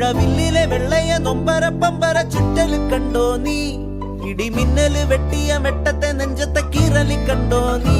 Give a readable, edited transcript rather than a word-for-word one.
മഴവില്ലിലെ വെള്ളയ നൊമ്പര പമ്പര ചുറ്റല് കണ്ടോ നീ ഇടിമിന്നല് വെട്ടിയ വെട്ടത്തെ നെഞ്ചത്തെ കീറലി കണ്ടോ നീ